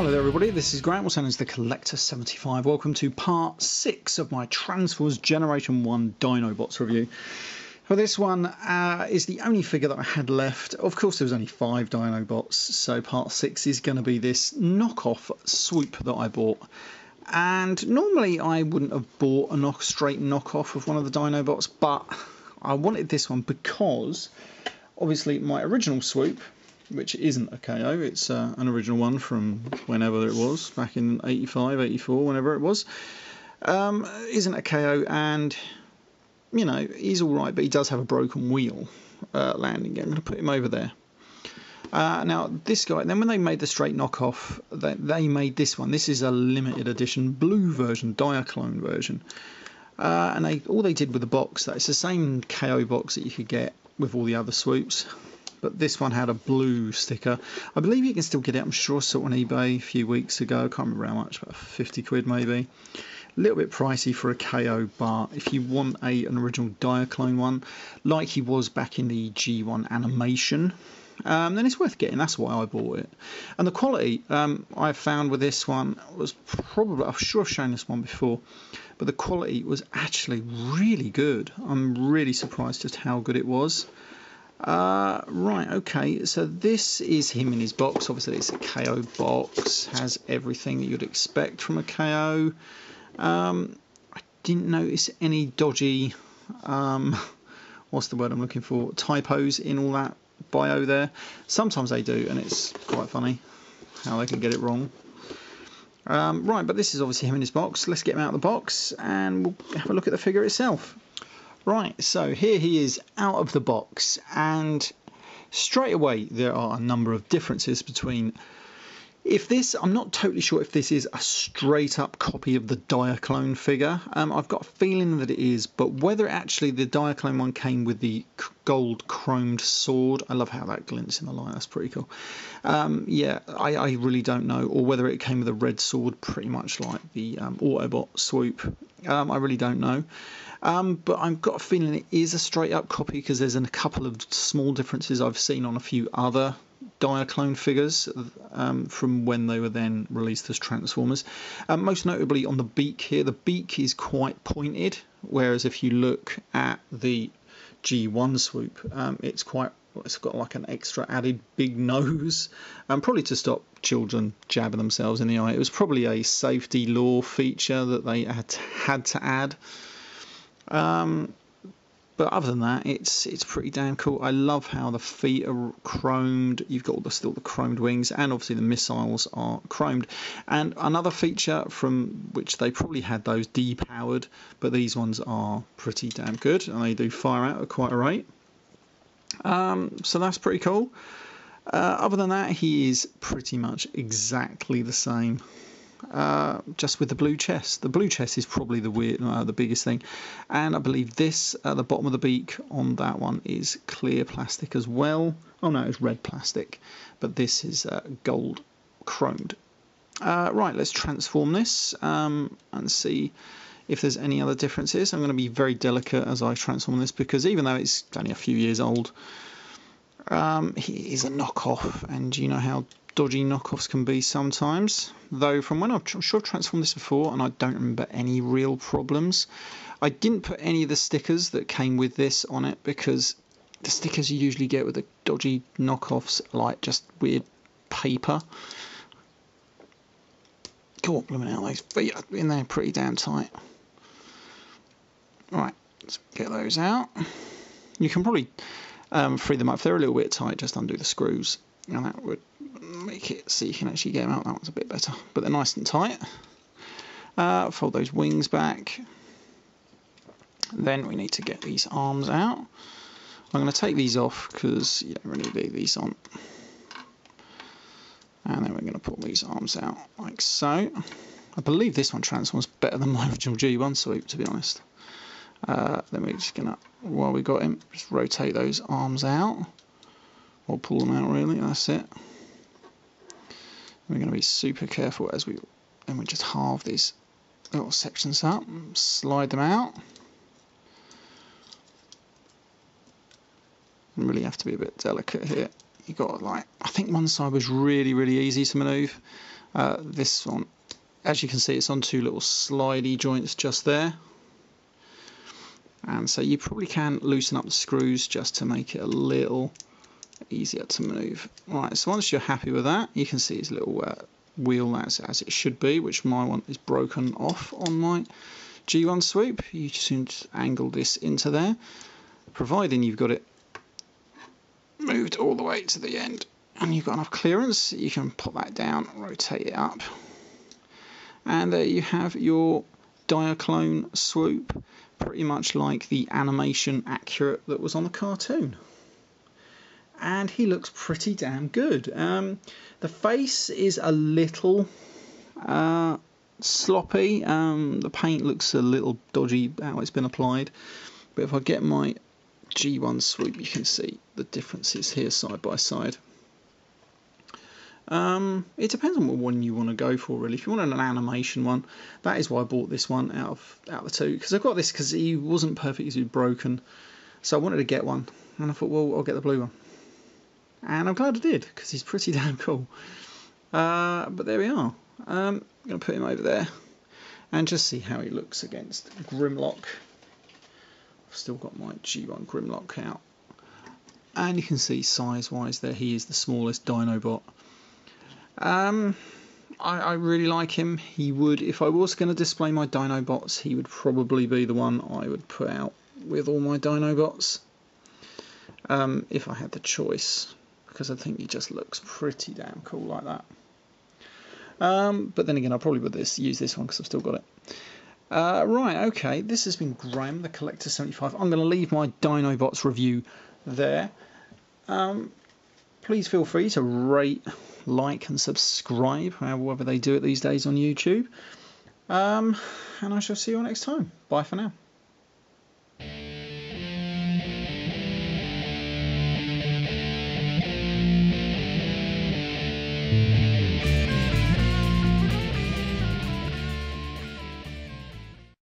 Hello there everybody, this is Grant, also known as the Collector75. Welcome to part 6 of my Transformers Generation 1 Dinobots review. Well, this one is the only figure that I had left. Of course there was only 5 Dinobots, so part 6 is going to be this knockoff swoop that I bought. And normally I wouldn't have bought a straight knockoff of one of the Dinobots, but I wanted this one because obviously my original swoop, which isn't a KO, it's an original one from whenever it was, back in 85, 84, whenever it was, isn't a KO, and, you know, he's alright, but he does have a broken wheel landing gear. I'm going to put him over there. Now, this guy, then when they made the straight knockoff, they made this one. This is a limited edition blue version, Diaclone version. And all they did with the box, it's the same KO box that you could get with all the other swoops, but this one had a blue sticker. I believe you can still get it, I'm sure I saw it on eBay a few weeks ago. I can't remember how much, about 50 quid maybe. A little bit pricey for a KO, but if you want an original Diaclone one, like he was back in the G1 animation, then it's worth getting. That's why I bought it. And the quality I found with this one was probably, I'm sure I've shown this one before, but the quality was actually really good. I'm really surprised just how good it was. Right, okay, so this is him in his box. Obviously it's a KO box, has everything that you'd expect from a KO. I didn't notice any dodgy, what's the word I'm looking for, typos in all that bio there. Sometimes they do, and it's quite funny how they can get it wrong. Right, but this is obviously him in his box. Let's get him out of the box and we'll have a look at the figure itself. Right, so here he is out of the box, and straight away there are a number of differences between I'm not totally sure if this is a straight up copy of the Diaclone figure. I've got a feeling that it is, but whether actually the Diaclone one came with the gold chromed sword, I love how that glints in the light, that's pretty cool. Yeah, I really don't know, or whether it came with a red sword, pretty much like the Autobot swoop. I really don't know. But I've got a feeling it is a straight up copy because there's a couple of small differences I've seen on a few other Diaclone figures from when they were then released as Transformers. Most notably on the beak here, the beak is quite pointed, whereas if you look at the G1 swoop, it's got like an extra added big nose, probably to stop children jabbing themselves in the eye. It was probably a safety law feature that they had to add. But other than that, it's pretty damn cool. I love how the feet are chromed. You've got still the chromed wings, and obviously the missiles are chromed. And another feature from which they probably had those depowered, but these ones are pretty damn good, and they do fire out at quite a rate. So that's pretty cool. Other than that, he is pretty much exactly the same. Just with the blue chest. The blue chest is probably the biggest thing, and I believe this at the bottom of the beak on that one is clear plastic as well. Oh no, it's red plastic, but this is gold chromed. Right, let's transform this and see if there's any other differences. I'm going to be very delicate as I transform this because even though it's only a few years old, he is a knockoff, and you know how dodgy knockoffs can be sometimes. Though from when I'm sure I've transformed this before and I don't remember any real problems. I didn't put any of the stickers that came with this on it because the stickers you usually get with the dodgy knockoffs like just weird paper. Go on, blooming out, those feet are in there pretty damn tight. Right, let's get those out. You can probably free them up. If they're a little bit tight, just undo the screws, and that would make it so you can actually get them out. That one's a bit better, but they're nice and tight. Fold those wings back. Then we need to get these arms out. I'm going to take these off because you don't really need these on. And then we're going to pull these arms out like so. I believe this one transforms better than my original G1 swoop, to be honest. Then we're just going to, while we got him, just rotate those arms out. Or pull them out, really, that's it. We're going to be super careful as we just halve these little sections up, slide them out. You really have to be a bit delicate here. You got I think one side was really easy to manoeuvre, This one, as you can see, it's on two little slidey joints just there. And so you probably can loosen up the screws just to make it a little easier to move. Right, so once you're happy with that, you can see his little wheel as it should be, which my one is broken off on my G1 Swoop. You just angle this into there, providing you've got it moved all the way to the end and you've got enough clearance, you can pop that down, rotate it up, and there you have your Diaclone Swoop, pretty much like the animation accurate that was on the cartoon. And he looks pretty damn good. The face is a little sloppy. The paint looks a little dodgy how it's been applied. But if I get my G1 Swoop, you can see the differences here side by side. It depends on what one you want to go for, really. If you want an animation one, that is why I bought this one out of the two. Because I got this because he wasn't perfect, he was broken. So I wanted to get one. And I thought, well, I'll get the blue one. And I'm glad I did, because he's pretty damn cool. But there we are. I'm going to put him over there and just see how he looks against Grimlock. I've still got my G1 Grimlock out. And you can see size-wise there, he is the smallest Dinobot. I really like him. He would, if I was going to display my Dinobots, he would probably be the one I would put out with all my Dinobots. If I had the choice. Because I think he just looks pretty damn cool like that. But then again, I probably would use this one because I've still got it. Right, okay, this has been Graham, the Collector 75. I'm going to leave my Dinobots review there. Please feel free to rate, like and subscribe, however they do it these days on YouTube. And I shall see you all next time. Bye for now.